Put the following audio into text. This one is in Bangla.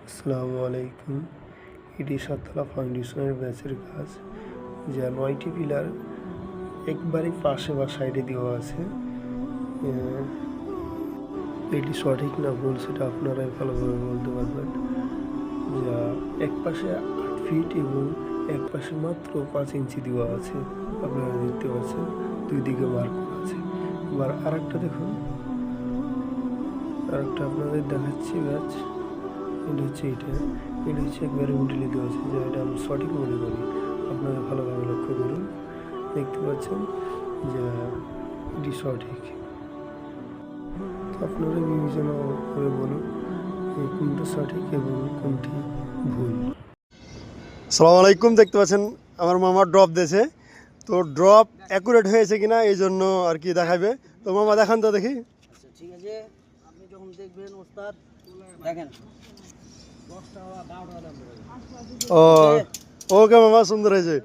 আসসালামু আলাইকুম। এটি সাততলা ফাউন্ডেশনের ব্যাচের কাজ, যা 9টি পিলার একবারে পাশে বা সাইডে দেওয়া আছে। এটি সঠিক না ভুল সেটা আপনারাই ভালোভাবে বলতে পারবেন। যা এক পাশে 8 ফিট এবং এক পাশে মাত্র 5 ইঞ্চি দেওয়া আছে। আপনারা দেখতে পাচ্ছেন দুই দিকে মার্ক করা আছে। এবার আরেকটা দেখুন, আরেকটা আপনাদের দেখাচ্ছি ব্যাচ। এটা হচ্ছে একবারে মিডিলে দেওয়া আছে, যা এটা আমি সঠিক মনে করি। আপনারা ভালোভাবে লক্ষ্য করুন, দেখতে পাচ্ছেন যে এটি সঠিক। তো আপনারা বিবেচনা করে বলুন কোনটা সঠিক এবং কোনটি ভুল। আসসালামু আলাইকুম। দেখতে পাচ্ছেন আমার মামা ড্রপ দিয়েছে, তো ড্রপ অ্যাকুরেট হয়েছে কিনা এই জন্য আর কি দেখাবে। তো মামা দেখান তো দেখি। আচ্ছা ঠিক আছে, আপনি যখন দেখবেন ওস্তাদ দেখেন। ও ওকে মামা, সুন্দর হয়েছে।